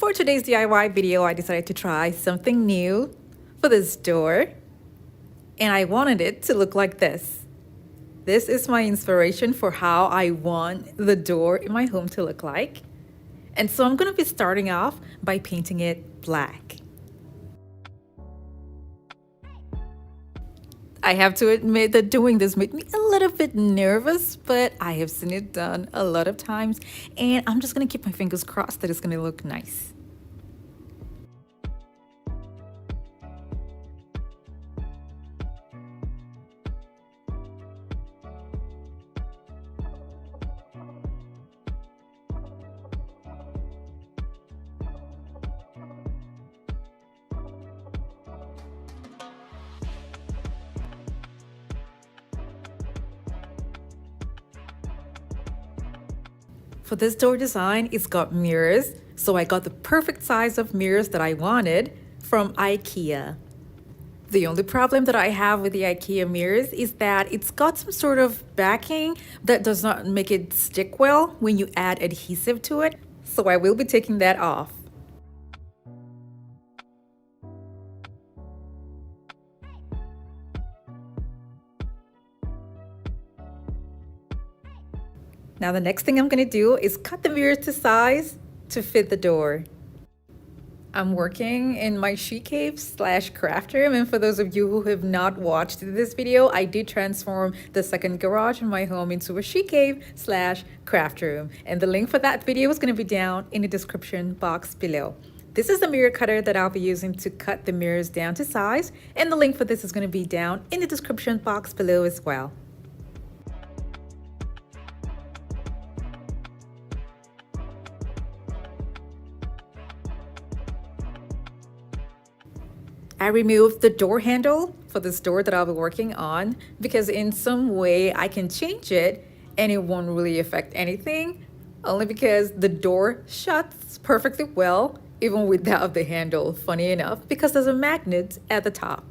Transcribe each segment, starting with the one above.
For today's DIY video, I decided to try something new for this door, and I wanted it to look like this. This is my inspiration for how I want the door in my home to look like. And so I'm going to be starting off by painting it black. I have to admit that doing this made me a little bit nervous, but I have seen it done a lot of times, and I'm just going to keep my fingers crossed that it's going to look nice. For this door design, it's got mirrors, so I got the perfect size of mirrors that I wanted from IKEA. The only problem that I have with the IKEA mirrors is that it's got some sort of backing that does not make it stick well when you add adhesive to it, so I will be taking that off. Now the next thing I'm going to do is cut the mirrors to size to fit the door. I'm working in my she cave / craft room, and for those of you who have not watched this video, I did transform the second garage in my home into a she cave / craft room, and the link for that video is going to be down in the description box below. This is the mirror cutter that I'll be using to cut the mirrors down to size, and the link for this is going to be down in the description box below as well. I removed the door handle for this door that I'll be working on because in some way I can change it and it won't really affect anything, only because the door shuts perfectly well even without the handle, funny enough, because there's a magnet at the top.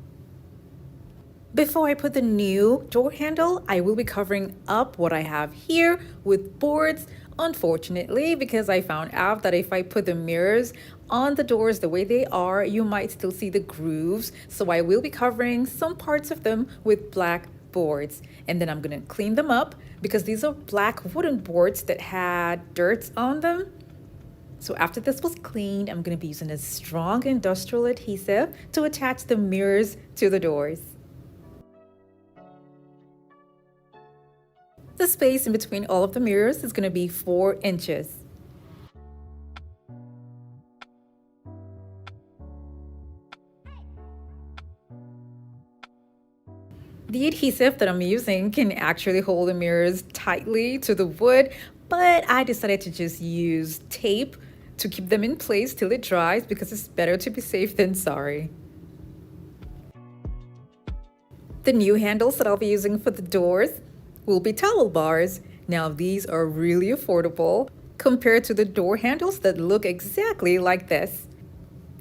Before I put the new door handle, I will be covering up what I have here with boards, unfortunately, because I found out that if I put the mirrors on the doors the way they are, you might still see the grooves. So I will be covering some parts of them with black boards, and then I'm going to clean them up because these are black wooden boards that had dirt on them. So after this was cleaned, I'm going to be using a strong industrial adhesive to attach the mirrors to the doors. The space in between all of the mirrors is going to be 4 inches. The adhesive that I'm using can actually hold the mirrors tightly to the wood, but I decided to just use tape to keep them in place till it dries because it's better to be safe than sorry. The new handles that I'll be using for the doors will be towel bars. Now these are really affordable compared to the door handles that look exactly like this.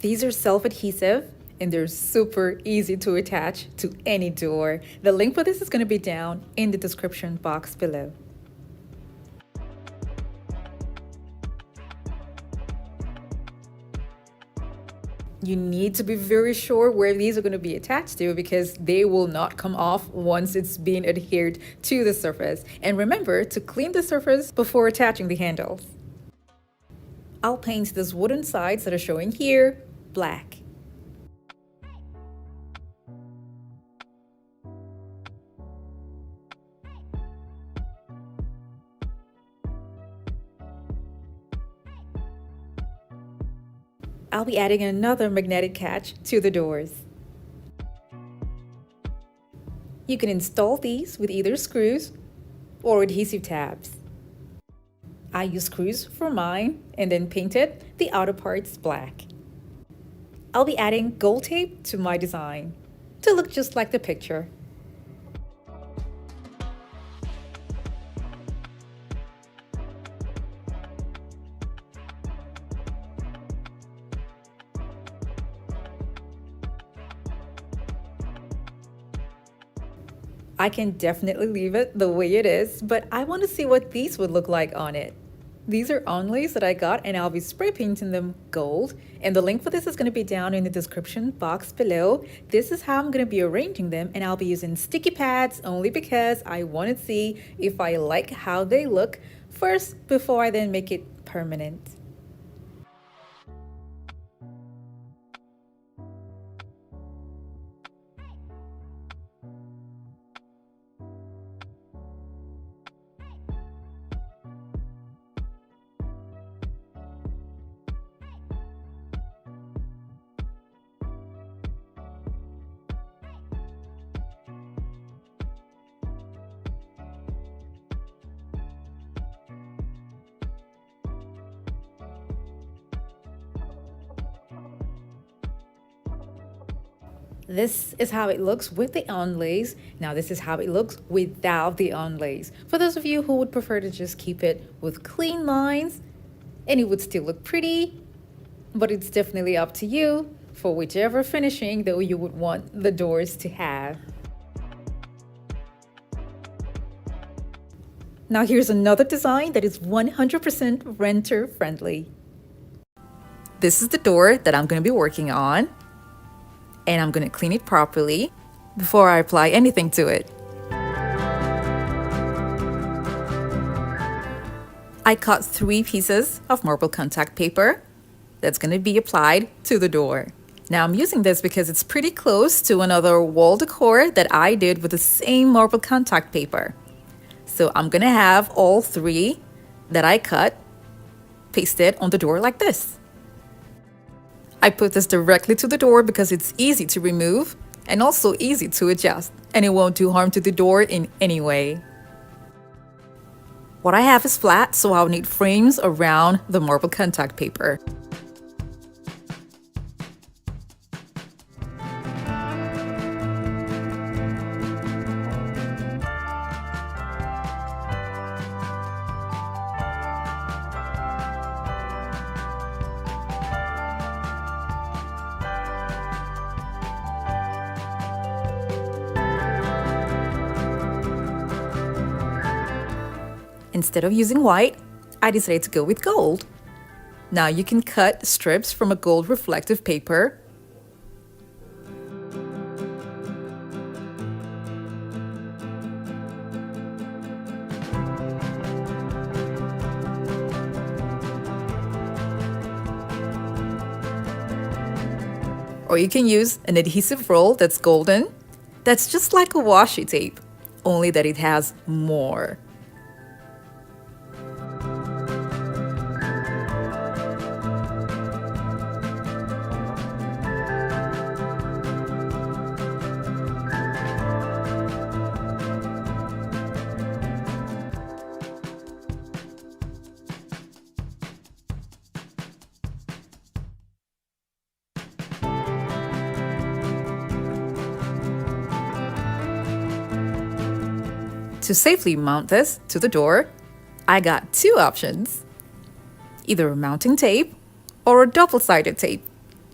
These are self-adhesive and they're super easy to attach to any door. The link for this is going to be down in the description box below. You need to be very sure where these are going to be attached to because they will not come off once it's been adhered to the surface. And remember to clean the surface before attaching the handles. I'll paint these wooden sides that are showing here black. I'll be adding another magnetic catch to the doors. You can install these with either screws or adhesive tabs. I use screws for mine and then painted the outer parts black. I'll be adding gold tape to my design to look just like the picture. I can definitely leave it the way it is, but I want to see what these would look like on it. These are onlays that I got, and I'll be spray painting them gold. And the link for this is going to be down in the description box below. This is how I'm going to be arranging them, and I'll be using sticky pads only because I want to see if I like how they look first before I then make it permanent. This is how it looks with the onlays. Now this is how it looks without the onlays. For those of you who would prefer to just keep it with clean lines, and it would still look pretty, but it's definitely up to you for whichever finishing that you would want the doors to have. Now here's another design that is 100% renter friendly. This is the door that I'm going to be working on, and I'm going to clean it properly before I apply anything to it. I cut 3 pieces of marble contact paper that's going to be applied to the door. Now I'm using this because it's pretty close to another wall decor that I did with the same marble contact paper. So I'm going to have all 3 that I cut pasted on the door like this. I put this directly to the door because it's easy to remove and also easy to adjust, and it won't do harm to the door in any way. What I have is flat, so I'll need frames around the marble contact paper. Instead of using white, I decided to go with gold. Now you can cut strips from a gold reflective paper. Or you can use an adhesive roll that's golden. That's just like a washi tape, only that it has more. To safely mount this to the door, I got 2 options. Either a mounting tape or a double-sided tape.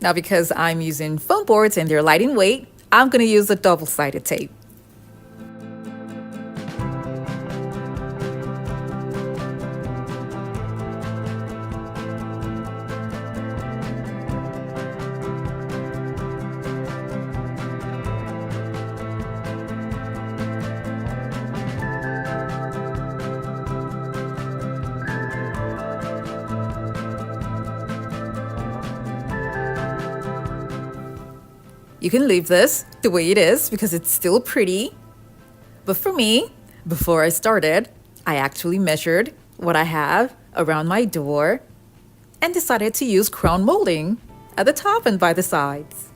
Now because I'm using foam boards and they're light in weight, I'm going to use a double-sided tape. You can leave this the way it is because it's still pretty. But for me, before I started, I actually measured what I have around my door and decided to use crown molding at the top and by the sides.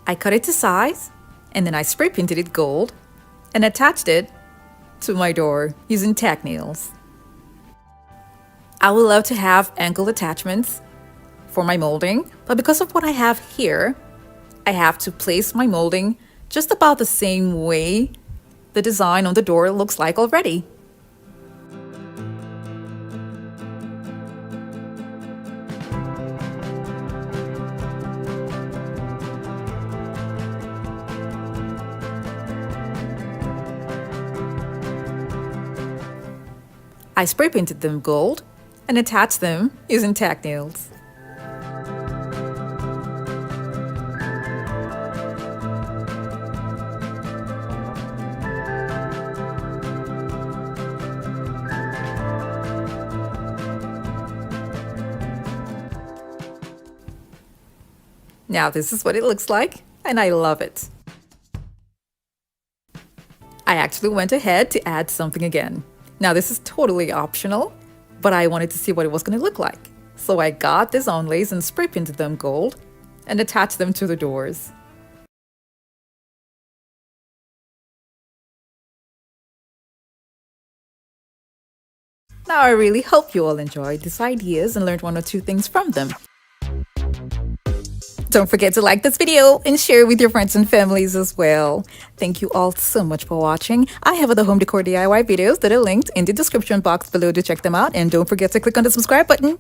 I cut it to size, and then I spray painted it gold and attached it to my door using tack nails. I would love to have angle attachments for my molding, but because of what I have here, I have to place my molding just about the same way the design on the door looks like already. I spray painted them gold and attached them using tack nails. Now this is what it looks like, and I love it. I actually went ahead to add something again. Now this is totally optional, but I wanted to see what it was going to look like. So I got this onlays and spray painted them gold and attached them to the doors. Now I really hope you all enjoyed these ideas and learned one or two things from them. Don't forget to like this video and share it with your friends and families as well. Thank you all so much for watching. I have other home decor DIY videos that are linked in the description box below to check them out. And don't forget to click on the subscribe button.